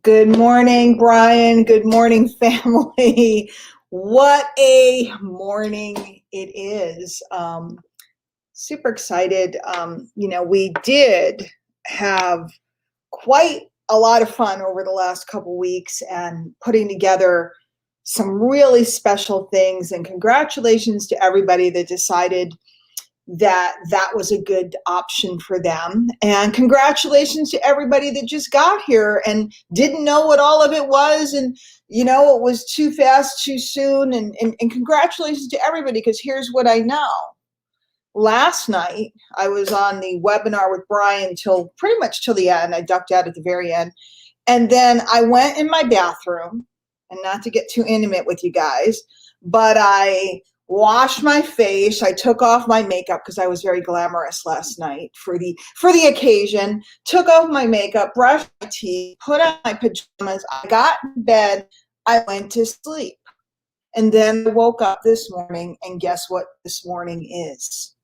Good morning, Brian. Good morning, family. What a morning it is. Super excited. We did have quite a lot of fun over the last couple weeks and putting together some really special things. And congratulations to everybody that decided that was a good option for them. And congratulations to everybody that just got here and didn't know what all of it was. And, it was too fast, too soon. And congratulations to everybody, because here's what I know. Last night, I was on the webinar with Brian pretty much till the end. I ducked out at the very end. And then I went in my bathroom, and not to get too intimate with you guys, but I washed my face. I took off my makeup because I was very glamorous last night for the occasion. Took off my makeup, brushed my teeth, put on my pajamas. I got in bed. I went to sleep. And then I woke up this morning, and guess what this morning is?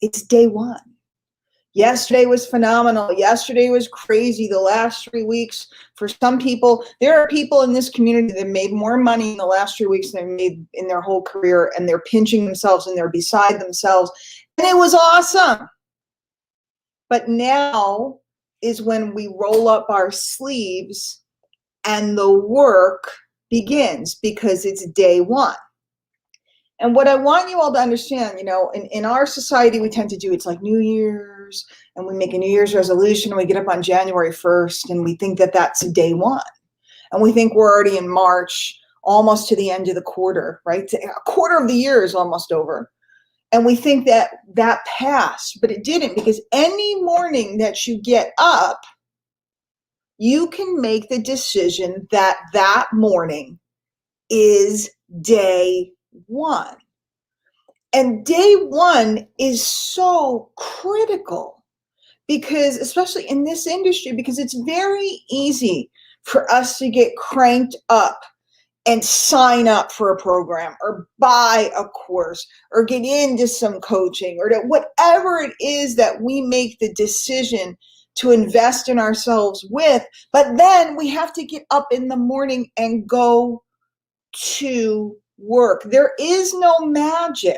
It's day one. Yesterday was phenomenal. Yesterday was crazy. The last 3 weeks, for some people, there are people in this community that made more money in the last 3 weeks than they made in their whole career, and they're pinching themselves and they're beside themselves. And it was awesome. But now is when we roll up our sleeves and the work begins, because it's day one. And what I want you all to understand, in our society, we tend to do, it's like New Year's, and we make a New Year's resolution, and we get up on January 1st, and we think that that's day one. And we think we're already in March, almost to the end of the quarter, right? A quarter of the year is almost over. And we think that passed, but it didn't, because any morning that you get up, you can make the decision that morning is day one. And day one is so critical, because, especially in this industry, because it's very easy for us to get cranked up and sign up for a program or buy a course or get into some coaching or whatever it is that we make the decision to invest in ourselves with. But then we have to get up in the morning and go to work. There is no magic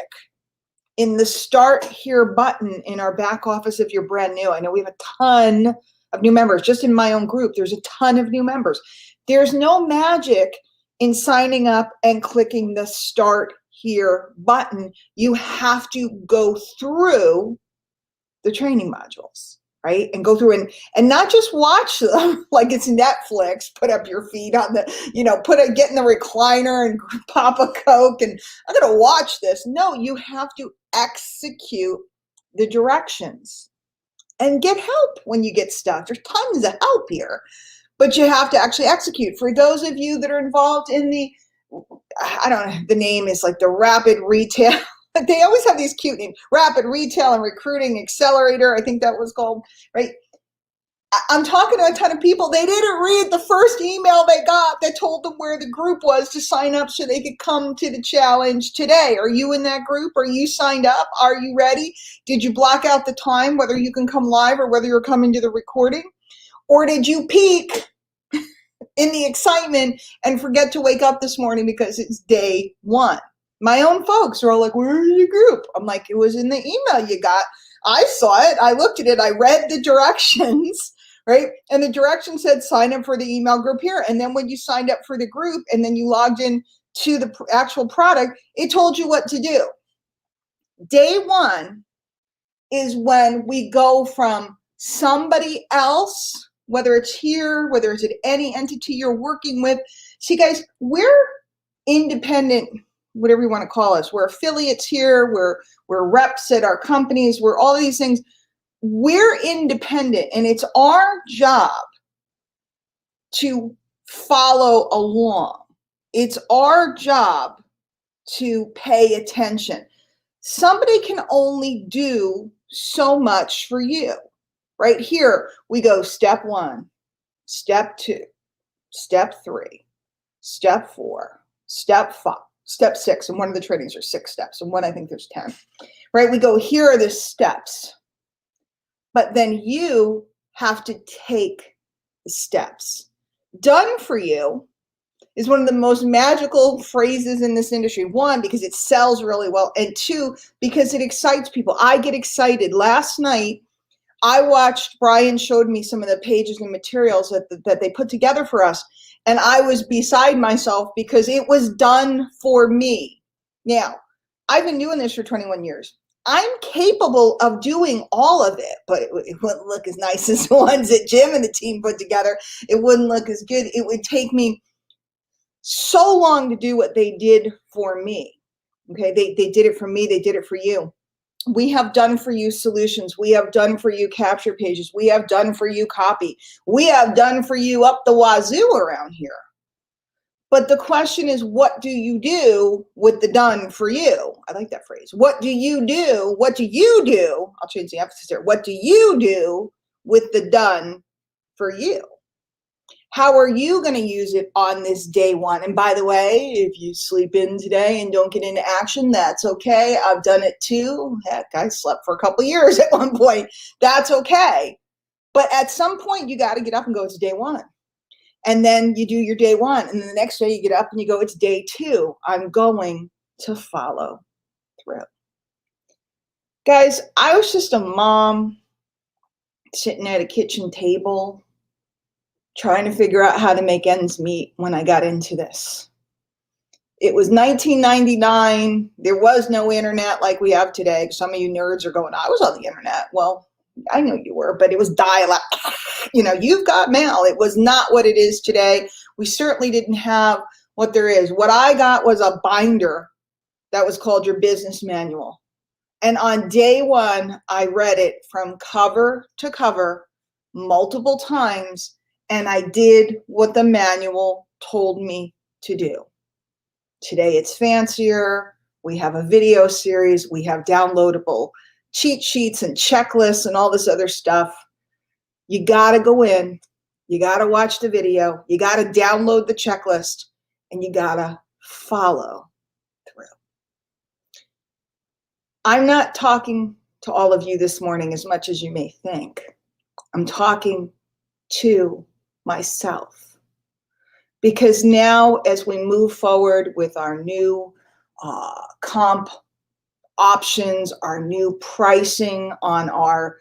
in the Start Here button in our back office if you're brand new. I know we have a ton of new members. Just in my own group, there's a ton of new members. There's no magic in signing up and clicking the Start Here button. You have to go through the training modules, right? And go through and not just watch them like it's Netflix, put up your feet on the, get in the recliner and pop a Coke and I'm going to watch this. No, you have to execute the directions and get help when you get stuck. There's tons of help here, but you have to actually execute. For those of you that are involved in I don't know, the name is like the Rapid Retail. They always have these cute names, Rapid Retail and Recruiting Accelerator, I think that was called, right? I'm talking to a ton of people. They didn't read the first email they got that told them where the group was to sign up so they could come to the challenge today. Are you in that group? Are you signed up? Are you ready? Did you block out the time, whether you can come live or whether you're coming to the recording? Or did you peak in the excitement and forget to wake up this morning because it's day one? My own folks are all like, where's your group? I'm like, it was in the email you got. I saw it. I looked at it. I read the directions, right? And the direction said sign up for the email group here. And then when you signed up for the group and then you logged in to the actual product, it told you what to do. Day one is when we go from somebody else, whether it's here, whether it's at any entity you're working with. See, guys, we're independent, whatever you want to call us. We're affiliates here. We're reps at our companies. We're all these things. We're independent, and it's our job to follow along. It's our job to pay attention. Somebody can only do so much for you. Right here, we go step 1, step 2, step 3, step 4, step 5. Step 6, and one of the trainings are 6 steps, and one I think there's 10, right? We go, here are the steps, but then you have to take the steps. Done for you is one of the most magical phrases in this industry. One, because it sells really well, and two, because it excites people. I get excited. Last night, I watched, Brian showed me some of the pages and materials that they put together for us, and I was beside myself because it was done for me. Now, I've been doing this for 21 years. I'm capable of doing all of it, but it wouldn't look as nice as the ones that Jim and the team put together. It wouldn't look as good. It would take me so long to do what they did for me. Okay, they did it for me. They did it for you. We have done for you solutions. We have done for you capture pages. We have done for you copy. We have done for you up the wazoo around here. But the question is, what do you do with the done for you? I like that phrase. What do you do? What do you do? I'll change the emphasis there. What do you do with the done for you? How are you going to use it on this day one? And by the way, if you sleep in today and don't get into action, that's okay. I've done it too. Heck, I slept for a couple of years at one point. That's okay. But at some point, you got to get up and go, it's day one. And then you do your day one. And then the next day you get up and you go, it's day two. I'm going to follow through. Guys, I was just a mom sitting at a kitchen table trying to figure out how to make ends meet when I got into this. It was 1999. There was no internet like we have today. Some of you nerds are going, I was on the internet. Well, I know you were, but it was dial-up. You've got mail. It was not what it is today. We certainly didn't have what there is. What I got was a binder that was called your business manual. And on day one, I read it from cover to cover multiple times, and I did what the manual told me to do. Today it's fancier. We have a video series. We have downloadable cheat sheets and checklists and all this other stuff. You got to go in. You got to watch the video. You got to download the checklist, and you got to follow through. I'm not talking to all of you this morning as much as you may think. I'm talking to myself, because now as we move forward with our new comp options, our new pricing on our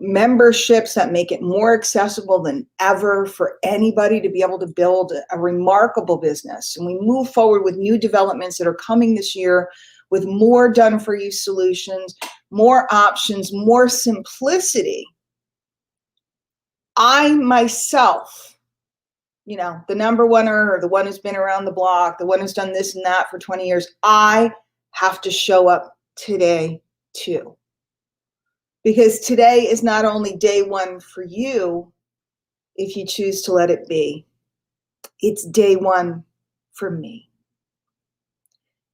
memberships that make it more accessible than ever for anybody to be able to build a remarkable business, and we move forward with new developments that are coming this year with more done for you solutions, more options, more simplicity, I myself, the number oneer, or the one who's been around the block, the one who's done this and that for 20 years, I have to show up today too. Because today is not only day one for you, if you choose to let it be, it's day one for me.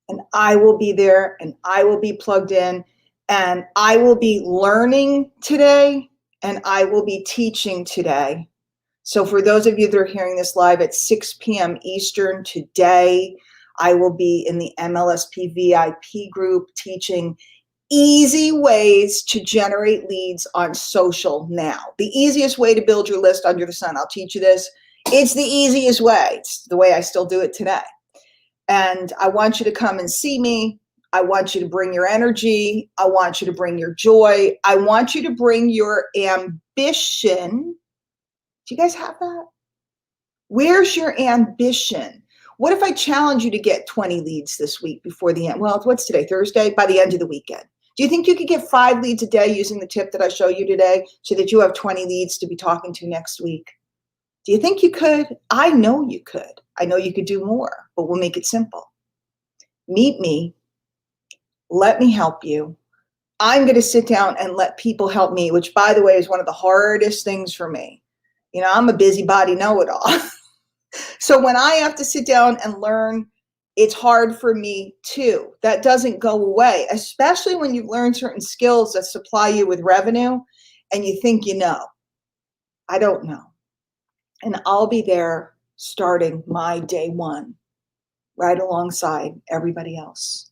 And I will be there, and I will be plugged in, and I will be learning today, and I will be teaching today. So for those of you that are hearing this live at 6 p.m. Eastern today, I will be in the MLSP VIP group teaching easy ways to generate leads on social now. The easiest way to build your list under the sun. I'll teach you this. It's the easiest way. It's the way I still do it today. And I want you to come and see me. I want you to bring your energy. I want you to bring your joy. I want you to bring your ambition. Do you guys have that? Where's your ambition? What if I challenge you to get 20 leads this week before the end? Well, what's today? Thursday? By the end of the weekend. Do you think you could get 5 leads a day using the tip that I show you today so that you have 20 leads to be talking to next week? Do you think you could? I know you could. I know you could do more, but we'll make it simple. Meet me. Let me help you. I'm going to sit down and let people help me, which, by the way, is one of the hardest things for me. I'm a busybody know-it-all. So when I have to sit down and learn, it's hard for me too. That doesn't go away, especially when you've learned certain skills that supply you with revenue and you think you know. I don't know. And I'll be there starting my day one, right alongside everybody else.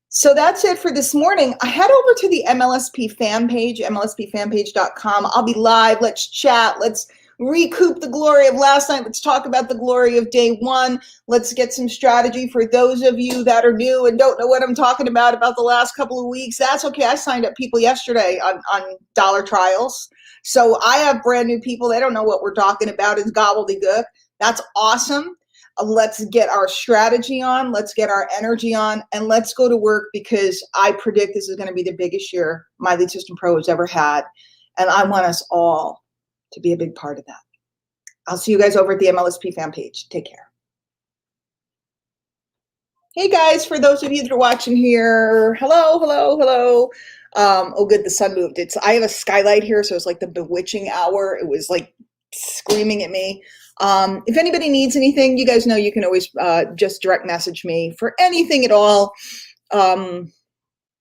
So that's it for this morning. I head over to the MLSP fan page, mlspfanpage.com. I'll be live. Let's chat. Let's recoup the glory of last night. Let's talk about the glory of day one. Let's get some strategy for those of you that are new and don't know what I'm talking about the last couple of weeks. That's okay. I signed up people yesterday on dollar trials. So I have brand new people. They don't know what we're talking about. It's gobbledygook. That's awesome. Let's get our strategy on. Let's get our energy on, and let's go to work, because I predict this is going to be the biggest year My Lead System Pro has ever had. And I want us all to be a big part of that. I'll see you guys over at the MLSP fan page. Take care. Hey guys, for those of you that are watching here, hello, hello, hello. Oh good, the sun moved. I have a skylight here, so it's like the bewitching hour. It was like screaming at me. If anybody needs anything, you guys know you can always just direct message me for anything at all. And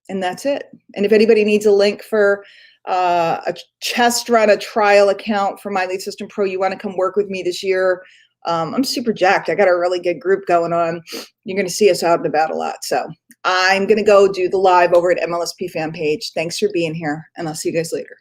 that's it. And if anybody needs a link for a test run, a trial account for My Lead System Pro, you want to come work with me this year, I'm super jacked. I got a really good group going on. You're going to see us out and about a lot. So I'm going to go do the live over at MLSP fan page. Thanks for being here, and I'll see you guys later.